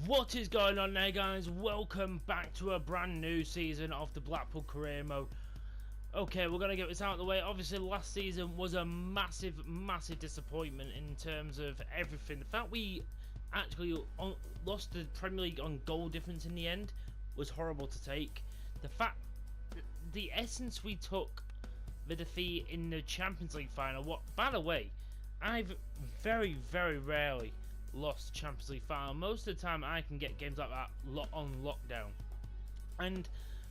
What is going on there, guys? Welcome back to a brand new season of the Blackpool career mode. Okay, we're going to get this out of the way. Obviously, last season was a massive disappointment in terms of everything. The fact we actually lost the Premier League on goal difference in the end was horrible to take. The fact, the essence we took the defeat in the Champions League final. What, by the way, I've very rarely lost Champions League final. Most of the time I can get games like that on lockdown, and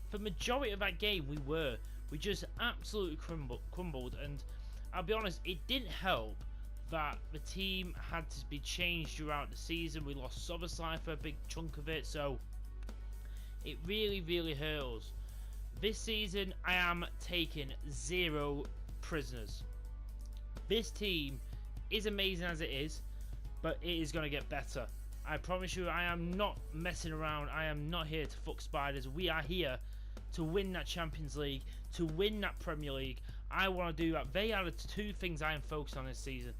for the majority of that game we just absolutely crumbled. And I'll be honest, it didn't help that the team had to be changed throughout the season. We lost SUCCESSFULL for a big chunk of it, so it really hurt us. This season I am taking 0 prisoners. This team is amazing as it is, but it is going to get better. I promise you, I am not messing around. I am not here to fuck spiders. We are here to win that Champions League, to win that Premier League. I want to do that. They are the two things I am focused on this season.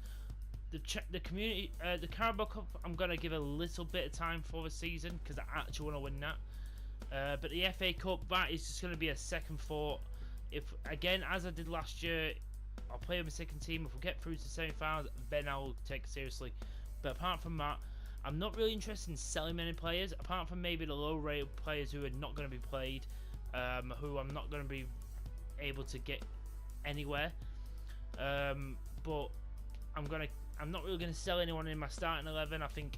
The community, the Carabao Cup, I'm going to give a little bit of time for the season because I actually want to win that. But the FA Cup, that is just going to be a second thought. If, again, as I did last year, I'll play with my second team. If we get through to the semi-finals, then I'll take it seriously. But apart from that, I'm not really interested in selling many players, apart from maybe the low-rated players who are not going to be played, who I'm not going to be able to get anywhere. But I'm not really going to sell anyone in my starting 11. I think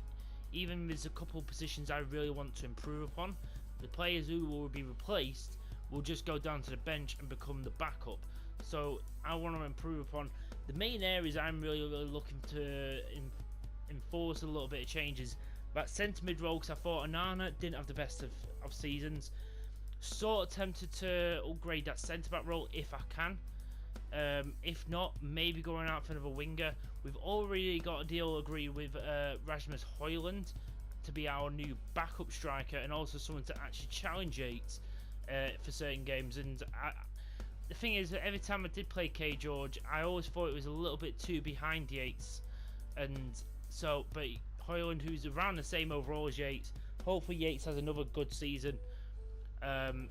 even there's a couple of positions I really want to improve upon. The players who will be replaced will just go down to the bench and become the backup. So I want to improve upon the main areas I'm really looking to enforce a little bit of changes. That centre mid role, because I thought Onana didn't have the best of seasons. Sort of tempted to upgrade that centre back role if I can. If not, maybe going out for another winger. We've already got a deal agreed with Rasmus Højlund to be our new backup striker, and also someone to actually challenge Yates for certain games. And the thing is that every time I did play K George, I always thought it was a little bit too behind Yates, and so, but Højlund, who's around the same overall as Yates, hopefully Yates has another good season.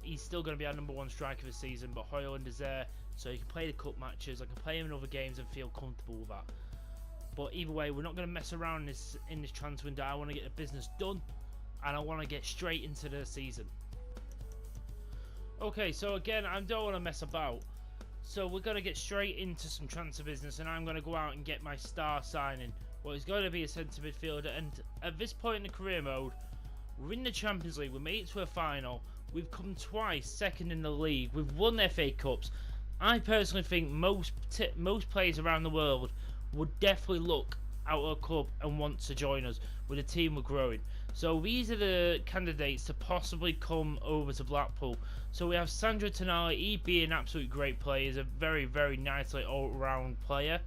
He's still going to be our #1 striker this season, but Højlund is there, so he can play the cup matches. I can play him in other games and feel comfortable with that. But either way, we're not going to mess around in this transfer window. I want to get the business done, and I want to get straight into the season. Okay, so again, I don't want to mess about. So we're going to get straight into some transfer business, and I'm going to go out and get my star signing. Well, he's going to be a centre midfielder, and at this point in the career mode, we're in the Champions League, we made it to a final, we've come twice second in the league, we've won FA Cups. I personally think most players around the world would definitely look out of a club and want to join us with a team we're growing. So these are the candidates to possibly come over to Blackpool. So we have Sandro Tonali. He being an absolute great player. He's a very nicely all-round player.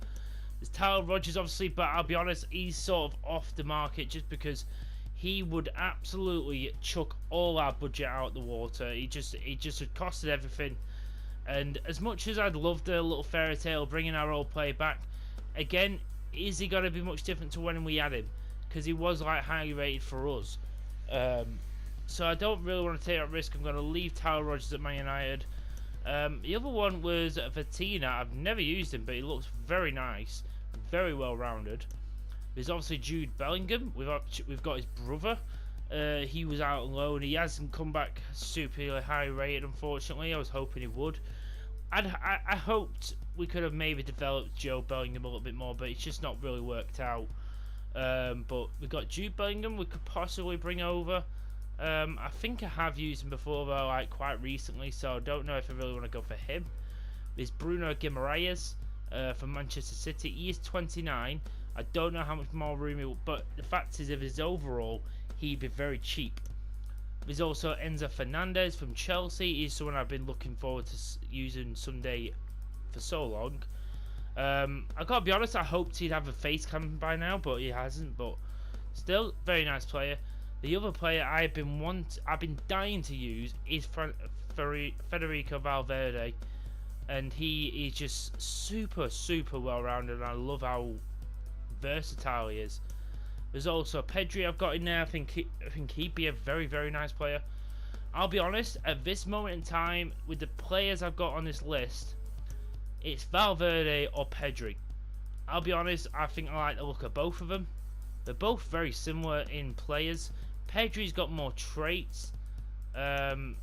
There's Tyler Rogers, obviously, but I'll be honest, he's sort of off the market just because he would absolutely chuck all our budget out the water. He just had costed everything. And as much as I'd love the little fairy tale bringing our old player back, again, is he going to be much different to when we had him? Because he was like highly rated for us. So I don't really want to take that risk. I'm going to leave Tyler Rogers at Man United. The other one was Vatina. I've never used him, but he looks very nice, very well rounded. There's obviously Jude Bellingham. We've got his brother. He was out on loan. He hasn't come back super high rated, unfortunately. I was hoping he would. I hoped we could have maybe developed Joe Bellingham a little bit more, but it's just not really worked out. But we've got Jude Bellingham we could possibly bring over. I think I have used him before, though, like quite recently, so I don't know if I really want to go for him. There's Bruno Guimaraes from Manchester City. He is 29. I don't know how much more room he will, but the fact is, if his overall, he'd be very cheap. There's also Enzo Fernandez from Chelsea. He's someone I've been looking forward to using someday for so long. I gotta be honest, I hoped he'd have a face cam by now, but he hasn't. But still, very nice player. The other player I've been dying to use is Federico Valverde, and he is just super well rounded, and I love how versatile he is. There's also Pedri I've got in there. I think he'd be a very, very nice player. I'll be honest, at this moment in time, with the players I've got on this list, it's Valverde or Pedri. I'll be honest, I think I like the look of both of them. They're both very similar in players. Pedri's got more traits, but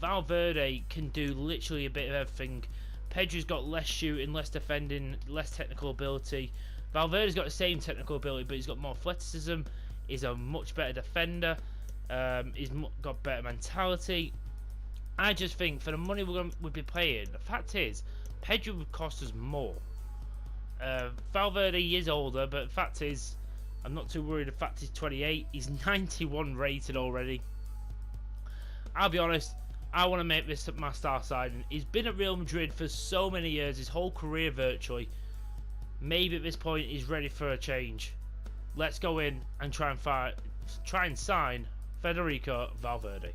Valverde can do literally a bit of everything. Pedri's got less shooting, less defending, less technical ability. Valverde's got the same technical ability, but he's got more athleticism. He's a much better defender. He's got better mentality. I just think for the money we'd be paying, the fact is, Pedri would cost us more. Valverde is older, but the fact is, I'm not too worried. The fact he's 28. He's 91 rated already. I'll be honest, I want to make this my star signing. He's been at Real Madrid for so many years, his whole career virtually. Maybe at this point he's ready for a change. Let's go in and try and sign Federico Valverde.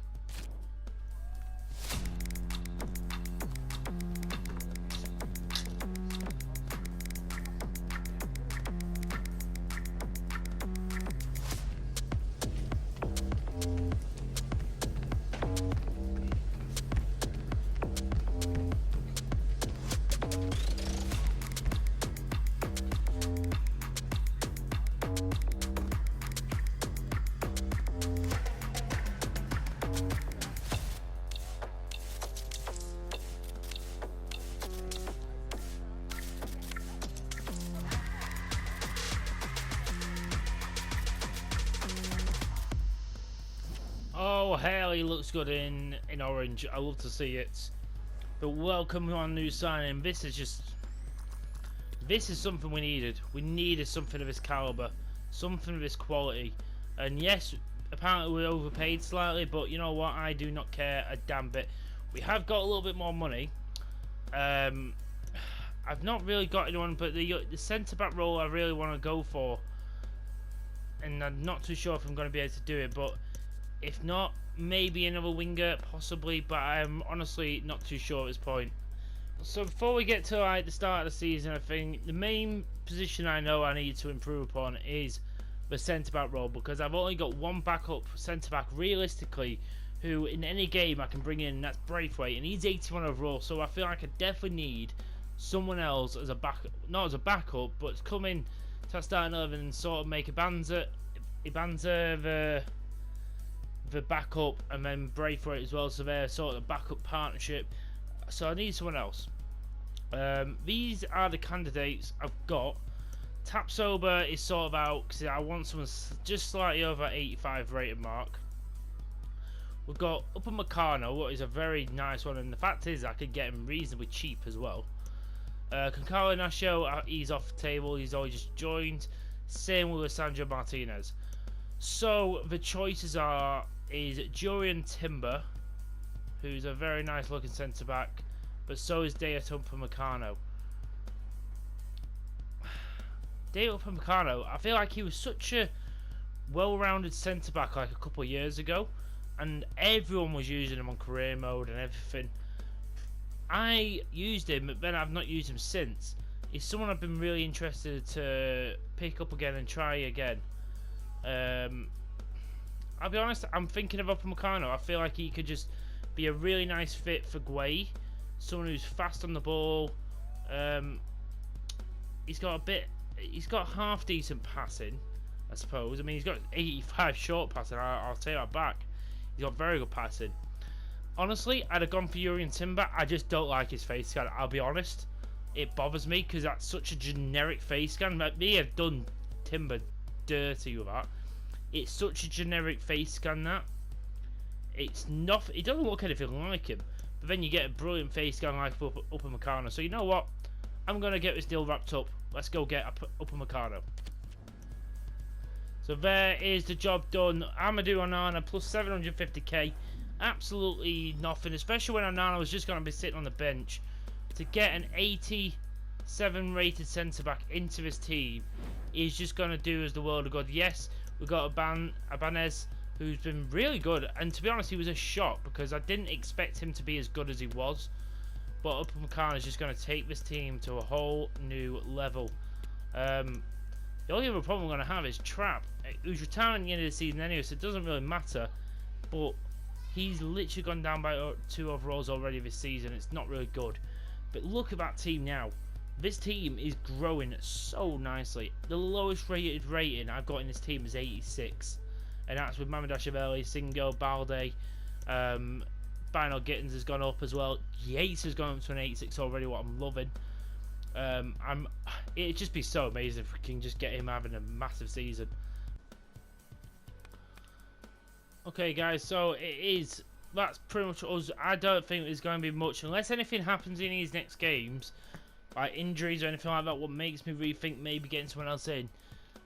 Oh hell, he looks good in orange. I love to see it. But welcome on new signing. This is something we needed. We needed something of this caliber, something of this quality. And yes, apparently we overpaid slightly, but you know what? I do not care a damn bit. We have got a little bit more money. I've not really got anyone, but the centre back role I really want to go for, and I'm not too sure if I'm going to be able to do it. But if not, maybe another winger, possibly, but I'm honestly not too sure at this point. So before we get to like the start of the season, I think the main position I know I need to improve upon is the centre-back role, because I've only got one backup centre-back realistically who in any game I can bring in, and that's Braithwaite, and he's 81 overall, so I feel like I definitely need someone else as a backup, not as a backup, but to come in to that starting 11 and sort of make Ibanza the backup, and then Braithwaite as well, so they're sort of a backup partnership. So I need someone else. These are the candidates I've got. Tapsoba is sort of out because I want someone just slightly over 85 rated mark. We've got Upamecano, what is a very nice one, and the fact is I could get him reasonably cheap as well. Concalo Nascio, he's off the table, he's already just joined. Same with Sandro Martinez. So the choices is Jurian Timber, who's a very nice looking centre back, but so is Dayot Upamecano. Dayot Upamecano, I feel like he was such a well-rounded centre back like a couple of years ago, and everyone was using him on career mode and everything. I used him, but then I've not used him since. He's someone I've been really interested to pick up again and try again. I'll be honest, I'm thinking of Upamecano. I feel like he could just be a really nice fit for Guay, someone who's fast on the ball. He's got half decent passing, I suppose. I mean, he's got 85 short passing. I'll take that back. He's got very good passing. Honestly, I'd have gone for Jurian Timber. I just don't like his face scan. I'll be honest, it bothers me because that's such a generic face scan. Like, me have done Timber dirty with that. It's such a generic face scan that it's not. It doesn't look anything like him. But then you get a brilliant face scan like Upamecano. So you know what? I'm gonna get this deal wrapped up. Let's go get Upamecano. So there is the job done. Amadou Onana plus 750k. Absolutely nothing, especially when Onana was just going to be sitting on the bench. To get an 87 rated centre back into his team is just going to do us the world of good. Yes, we've got Ibanez, who's been really good, and to be honest, he was a shock because I didn't expect him to be as good as he was. But Upamecano is just going to take this team to a whole new level. The only other problem we're going to have is Trapp, who's retiring at the end of the season anyway, so it doesn't really matter. But he's literally gone down by 2 overalls already this season. It's not really good. But look at that team now. This team is growing so nicely. The lowest rated rating I've got in this team is 86. And that's with Mamadashvili, Singo, Balde. Bino Gittins has gone up as well. Yates has gone up to an 86 already, what I'm loving. It'd just be so amazing if we can just get him having a massive season. Okay guys, so that's pretty much us. I don't think there's going to be much, unless anything happens in these next games, like injuries or anything like that, what makes me rethink maybe getting someone else in.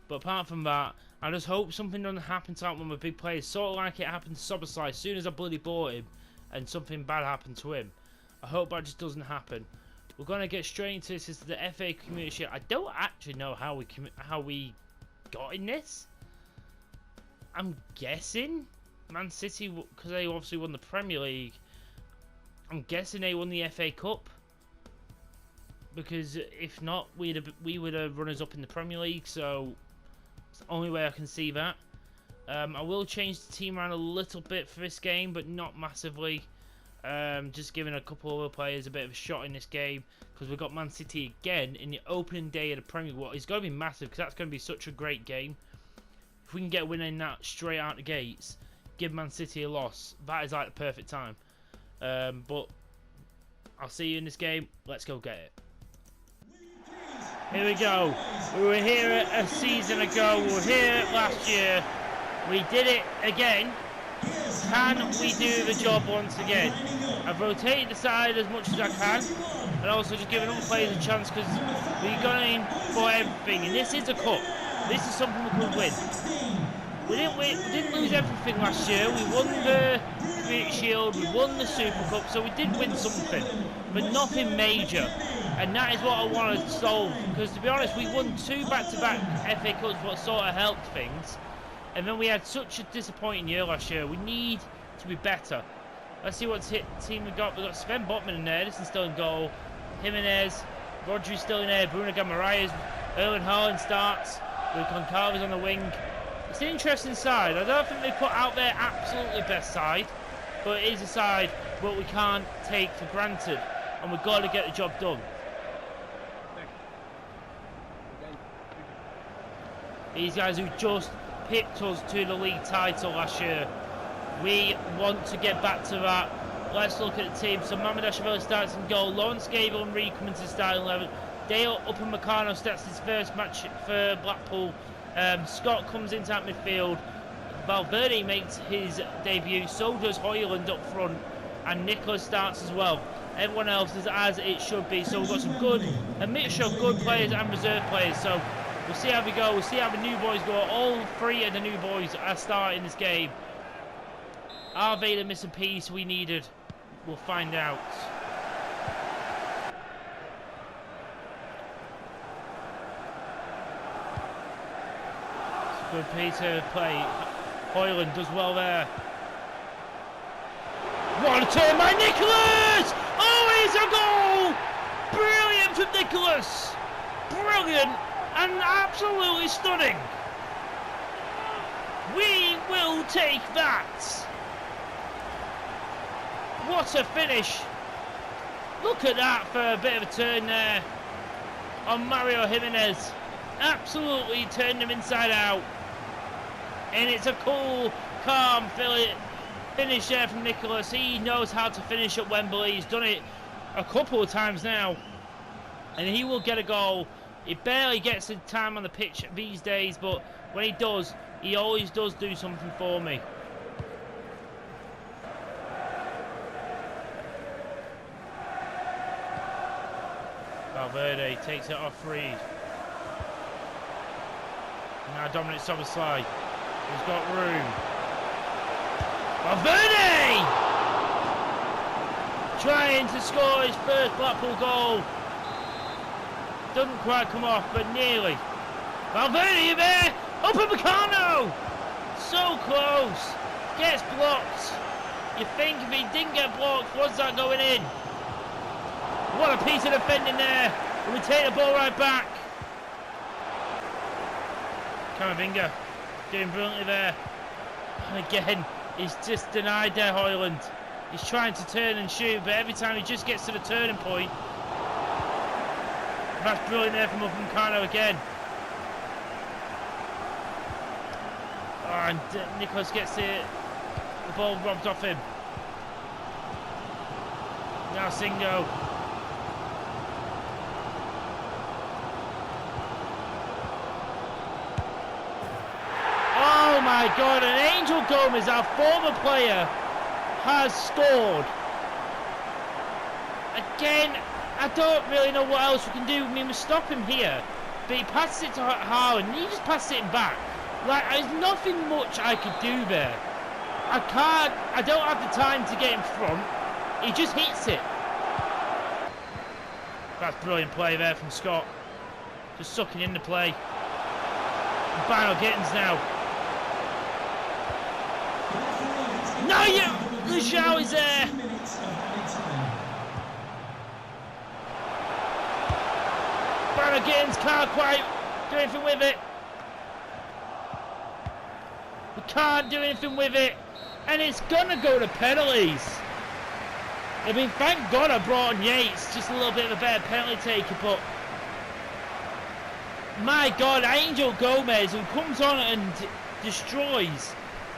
But apart from that, I just hope something doesn't happen to one of my big players, sort of like it happened to SUCCESSFULL as soon as I bloody bought him and something bad happened to him. I hope that just doesn't happen. We're going to get straight into this. This is the FA Community Shield. I don't actually know how we got in this. I'm guessing Man City, because they obviously won the Premier League. I'm guessing they won the FA Cup. Because if not, we would have runners up in the Premier League. So it's the only way I can see that. I will change the team around a little bit for this game, but not massively. Just giving a couple other players a bit of a shot in this game, because we've got Man City again in the opening day of the Premier League. Well, it's going to be massive, because that's going to be such a great game. If we can get a win in that straight out the gates, give Man City a loss, that is like the perfect time. But I'll see you in this game. Let's go get it. Here we go. We were here a season ago. We were here last year. We did it again. Can we do the job once again? I've rotated the side as much as I can, and also just giving other players a chance, because we're going for everything. And this is a cup. This is something we could win. We didn't lose everything last year. We won the Community Shield, we won the Super Cup, so we did win something, but nothing major. And that is what I want to solve, because to be honest, we won 2 back-to-back FA Cups, what sort of helped things. And then we had such a disappointing year last year. We need to be better. Let's see what team we got. We've got Sven Botman in there. Edison still in goal. Jimenez. Rodri's still in there. Bruno Gamaraes. Erling Haaland starts. With Concalves on the wing. It's an interesting side. I don't think they put out their absolutely best side. But it is a side what we can't take for granted. And we've got to get the job done. These guys who just picked us to the league title last year. We want to get back to that. Let's look at the team. So Mamadashvili starts in goal. Lawrence Gable and Reed come into the starting 11. Dale Upamecano starts his first match for Blackpool. Scott comes into that midfield. Valverde makes his debut. So does Højlund up front. And Nicholas starts as well. Everyone else is as it should be. So we've got a mixture of good players and reserve players. So we'll see how we go. We'll see how the new boys go. All 3 of the new boys are starting this game. Are they the missing piece we needed? We'll find out. It's a good piece of play. Højlund does well there. What a turn by Nicholas! Oh, it's a goal! Brilliant from Nicholas! Brilliant! And absolutely stunning. We will take that. What a finish. Look at that for a bit of a turn there on Mario Jimenez. Absolutely turned him inside out. And it's a cool, calm finish there from Nicholas. He knows how to finish at Wembley. He's done it a couple of times now. And he will get a goal. He barely gets the time on the pitch these days, but when he does, he always does do something for me. Valverde takes it off Reed. Now Dominic Szoboszlai. He's got room. Valverde! Trying to score his first Blackpool goal. Doesn't quite come off, but nearly. Valverde there! Upamecano! So close. Gets blocked. You think if he didn't get blocked, was that going in? What a piece of defending there. And we take the ball right back. Camavinga doing brilliantly there. And again, he's just denied there, Højlund. He's trying to turn and shoot, but every time he just gets to the turning point. That's brilliant there from Upamecano again. Oh, and Nicholas gets the ball robbed off him. Now Singo. Oh my God, and Angel Gomez, our former player, has scored. Again, I don't really know what else we can do. I mean, we stop him here, but he passes it to Haaland, and he just passes it back. Like, there's nothing much I could do there. I don't have the time to get in front. He just hits it. That's brilliant play there from Scott. Just sucking in the play. And Final Gittins now. No, the show is there. Final Gittins can't quite do anything with it. We can't do anything with it. And it's gonna go to penalties. I mean, thank God I brought on Yates, just a little bit of a better penalty taker, but my God, Angel Gomez, who comes on and destroys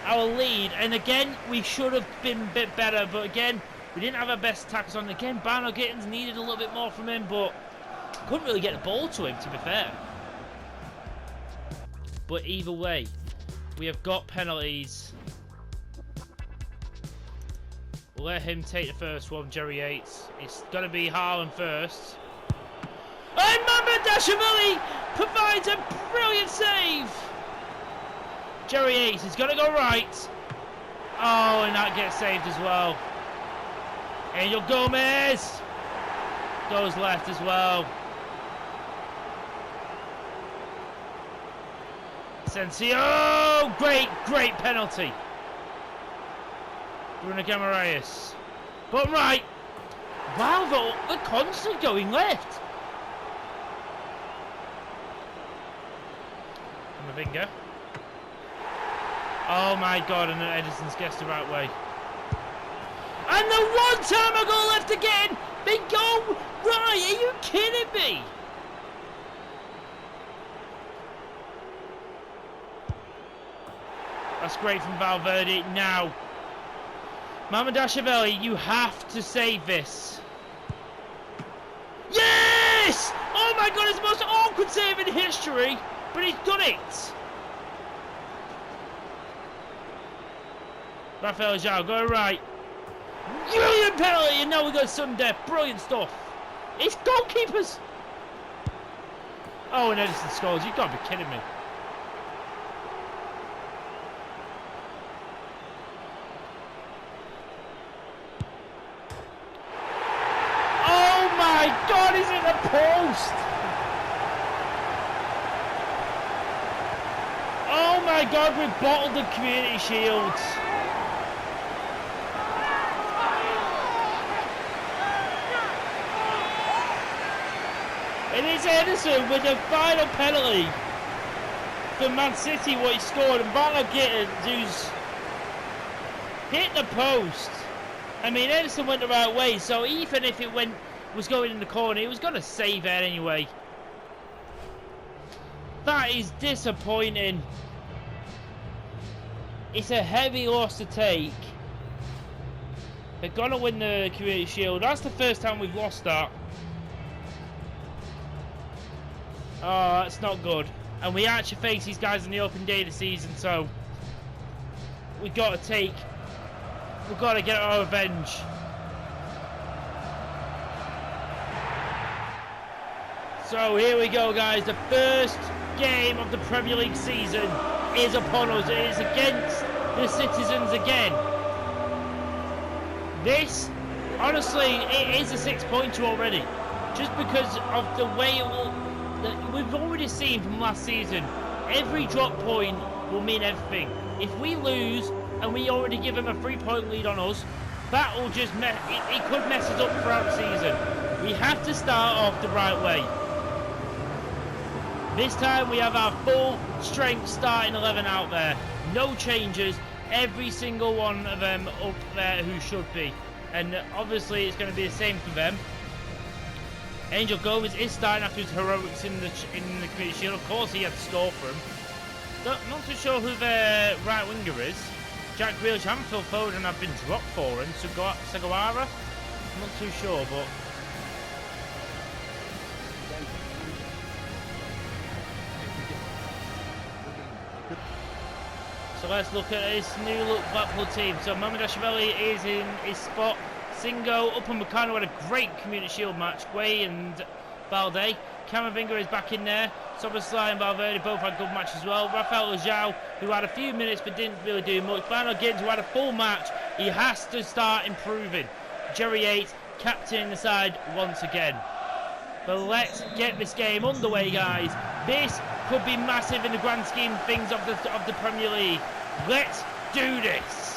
our lead, and again, we should have been a bit better, but again, we didn't have our best tackles on. Again, Bano Gittins needed a little bit more from him, but couldn't really get the ball to him, to be fair. But either way, we have got penalties. We'll let him take the first one, Jerry Yates. It's going to be Haaland first. And Mamardashvili provides a brilliant save. Jerry Yates is going to go right. Oh, and that gets saved as well. Angel Gomez goes left as well. Sensio, great penalty. Bruno Guimaraes. But right. Wow, they're constantly going left. Camavinga. Oh my God, and Edison's guessed the right way. And the one time I go left again. Big goal. Right, are you kidding me? That's great from Valverde. Now, Mamardashvili, you have to save this. Yes! Oh my God, it's the most awkward save in history, but he's done it. Rafael João, go right. Brilliant penalty, and now we got sudden death. Brilliant stuff. It's goalkeepers. Oh, and Edison scores. You've got to be kidding me. God, he's in the post! Oh my God, we've bottled the Community Shields. It is Edison with the final penalty for Man City, what he scored, and Bano Gittins, who's hit the post. I mean, Edison went the right way, so even if it was going in the corner, he was going to save it anyway. That is disappointing. It's a heavy loss to take. They're going to win the Community Shield. That's the first time we've lost that. Oh, that's not good. And we actually face these guys in the open day of the season, so we've got to get our revenge. So here we go, guys. The first game of the Premier League season is upon us. It is against the Citizens again. This, honestly, it is a 6-pointer already. Just because of the way it will... We've already seen from last season, every drop point will mean everything. If we lose and we already give them a 3-point lead on us, that will just... it could mess us up throughout the season. We have to start off the right way. This time we have our full strength starting 11 out there. No changes. Every single one of them up there who should be. And obviously it's going to be the same for them. Angel Gomez is starting after his heroics in the Community Shield. Of course he had to score for him. Not too sure who the right winger is. Jack Grealish and Phil Foden have been dropped for him. Seguara? I'm not too sure, but... So let's look at this new look Blackpool team. So Mamardashvili is in his spot. Singo, Upamecano had a great Community Shield match. Guay and Balde. Camavinga is back in there. Soboslai and Valverde both had good matches as well. Rafael Leao, who had a few minutes but didn't really do much. Bernard Gibbs, who had a full match. He has to start improving. Jerry Yates, captaining the side once again. But let's get this game underway, guys. This could be massive in the grand scheme of things of the Premier League. Let's do this.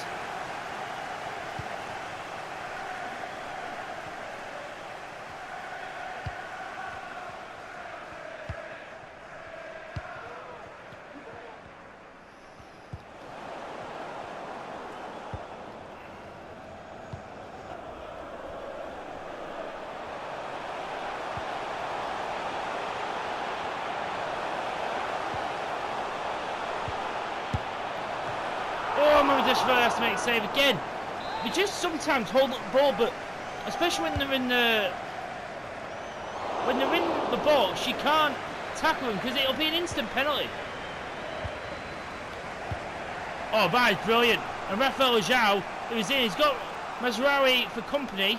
Oh, Mamardashvili has to make a save again. They just sometimes hold up the ball, but especially when they're in the box, you can't tackle them because it'll be an instant penalty. Oh, that is brilliant. And Rafael Leao, who's in, he's got Mazraoui for company.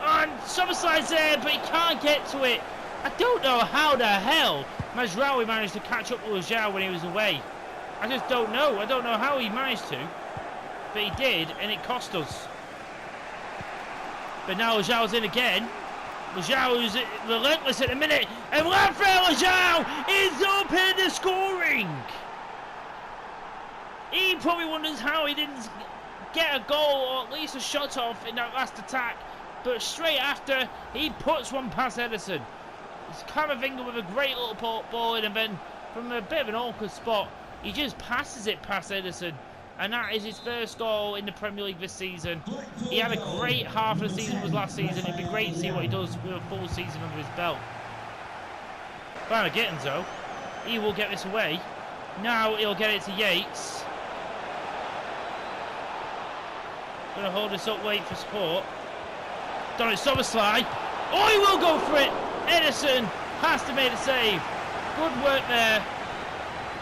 And Soboslai's there, but he can't get to it. I don't know how the hell Mazraoui managed to catch up with Leao when he was away. I just don't know. I don't know how he managed to. But he did, and it cost us. But now Leao's in again. Leao's relentless at the minute. And Rafael Leao is up in the scoring. He probably wonders how he didn't get a goal or at least a shot off in that last attack. But straight after, he puts one past Ederson. It's Camavinga with a great little ball in, and then from a bit of an awkward spot, he just passes it past Ederson, and that is his first goal in the Premier League this season. He had a great half of the season was last season. It'd be great to see what he does with a full season under his belt. Bernard Gittins, though, he will get this away. Now he'll get it to Yates. Going to hold this up, wait for support. Done it, Soboslai. Oh, he will go for it. Ederson has to make the save. Good work there.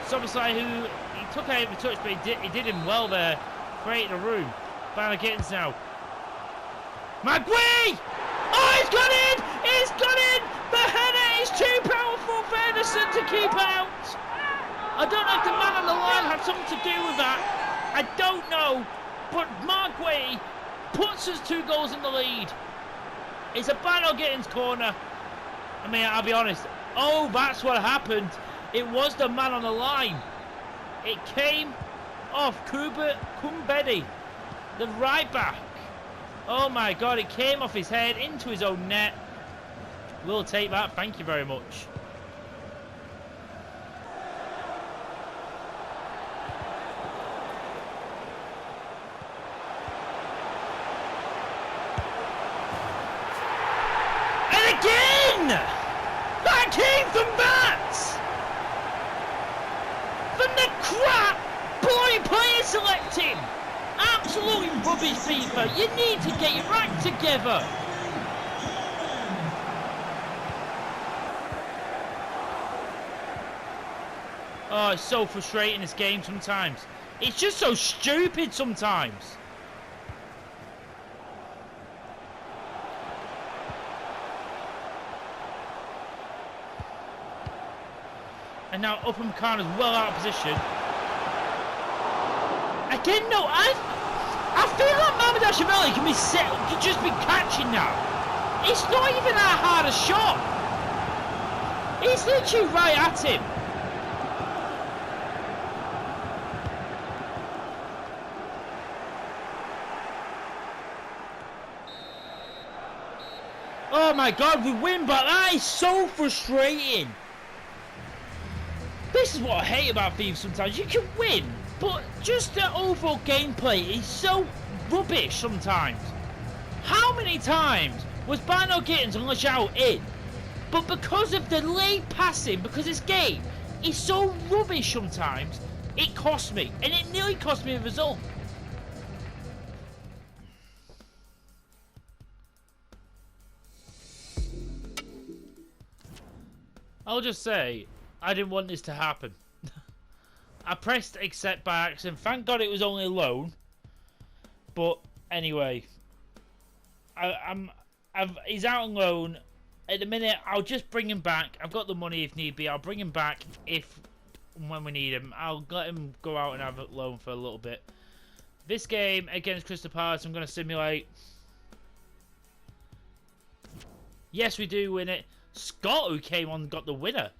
Soboslai, who he took out of the touch, but he did him well there, creating a room. Bernard Gittins now. Maguire! Oh, he's got in! He's got in! The header is too powerful for Ederson to keep out. I don't know if the man on the line had something to do with that. I don't know, but Maguire puts us 2 goals in the lead. It's a Bernard Gittins corner. I mean, I'll be honest. Oh, that's what happened. It was the man on the line. It came off Kumbedi, the right back. Oh my God, it came off his head into his own net. We'll take that, thank you very much. And again! That came from that! From the crap boy player selecting. Absolutely rubbish, FIFA. You need to get your act together. Oh, it's so frustrating, this game sometimes. It's just so stupid sometimes. And now Upamecano is well out of position. Again, no, I feel like Mamardashvili can just be catching now. It's not even that hard a shot. It's literally right at him. Oh my god, we win, but that is so frustrating. This is what I hate about FIFA sometimes. You can win, but just the overall gameplay is so rubbish sometimes. How many times was Bino Gittins and Lajao in? But because of the late passing, because this game is so rubbish sometimes, it cost me. And it nearly cost me a result. I'll just say, I didn't want this to happen. I pressed accept by accident. Thank God it was only a loan. But anyway, he's out on loan. At the minute, I'll just bring him back. I've got the money if need be. I'll bring him back when we need him. I'll let him go out and have a loan for a little bit. This game against Crystal Palace, I'm going to simulate. Yes, we do win it. Scott, who came on, got the winner.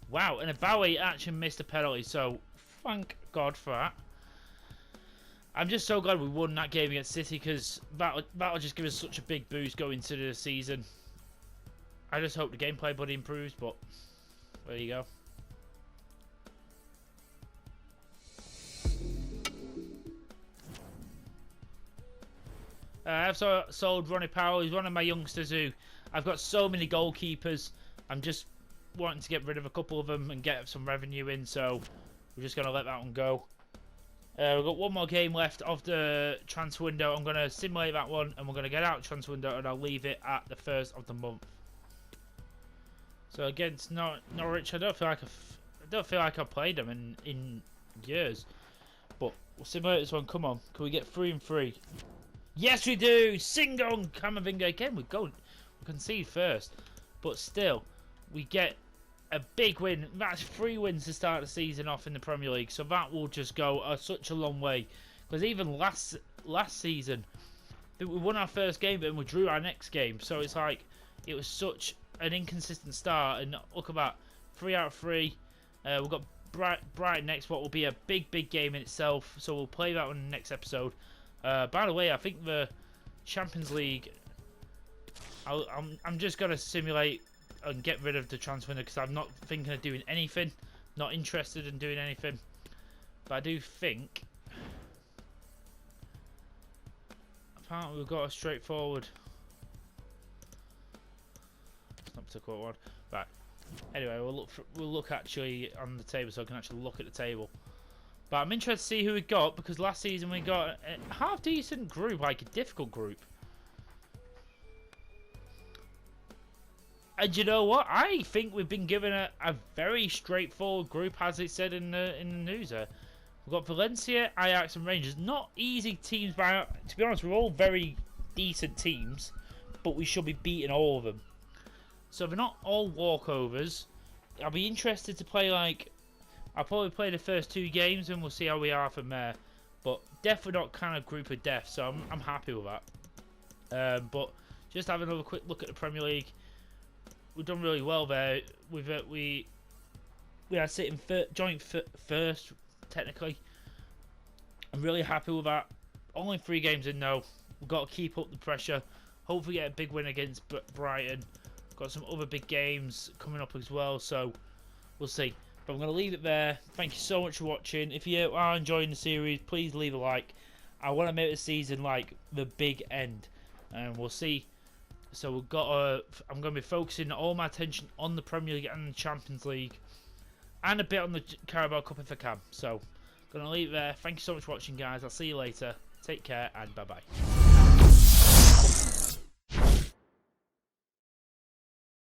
Wow, and Bowie actually missed a penalty, so thank God for that. I'm just so glad we won that game against City, because that'll just give us such a big boost going into the season. I just hope the gameplay buddy improves, but there you go. I've sold Ronnie Powell. He's one of my youngsters who I've got so many goalkeepers. I'm just wanting to get rid of a couple of them and get some revenue in, so we're just going to let that one go. We've got one more game left of the transfer window. I'm going to simulate that one, and we're going to get out of the transfer window, and I'll leave it at the 1st of the month. So against Norwich, I don't feel like I've played them in years, but we'll simulate this one. Come on, can we get 3 and 3? Yes, we do. Singong Kamavinga again. We concede first, but still, we get a big win. That's 3 wins to start the season off in the Premier League, so that will just go such a long way. Because even last season, we won our first game, but we drew our next game. So it's like it was such an inconsistent start, and look at that, 3 out of 3. We've got Brighton next, what will be a big game in itself. So we'll play that one in the next episode. By the way, I think the Champions League, I'm just gonna simulate and get rid of the transfer window because I'm not thinking of doing anything, not interested in doing anything. But I do think apparently we've got a straightforward. It's not a particular one, right? Anyway, we'll look actually on the table so I can actually look at the table. But I'm interested to see who we got, because last season we got a half decent group, like a difficult group. And you know what? I think we've been given a very straightforward group, as it said in the news there. We've got Valencia, Ajax and Rangers. Not easy teams, but to be honest, we're all very decent teams, but we should be beating all of them. So they're not all walkovers. I'll be interested to play like... I'll probably play the first 2 games and we'll see how we are from there. But definitely not kind of group of death, so I'm happy with that. But just have another quick look at the Premier League. We've done really well there. We are sitting joint first, technically. I'm really happy with that. Only 3 games in now. We've got to keep up the pressure. Hopefully get a big win against Brighton. Got some other big games coming up as well, so we'll see. But I'm going to leave it there. Thank you so much for watching. If you are enjoying the series, please leave a like. I want to make the season like the big end, and we'll see. So we've got I'm going to be focusing all my attention on the Premier League and the Champions League, and a bit on the Carabao Cup if I can. So I'm going to leave it there. Thank you so much for watching, guys. I'll see you later. Take care and bye bye.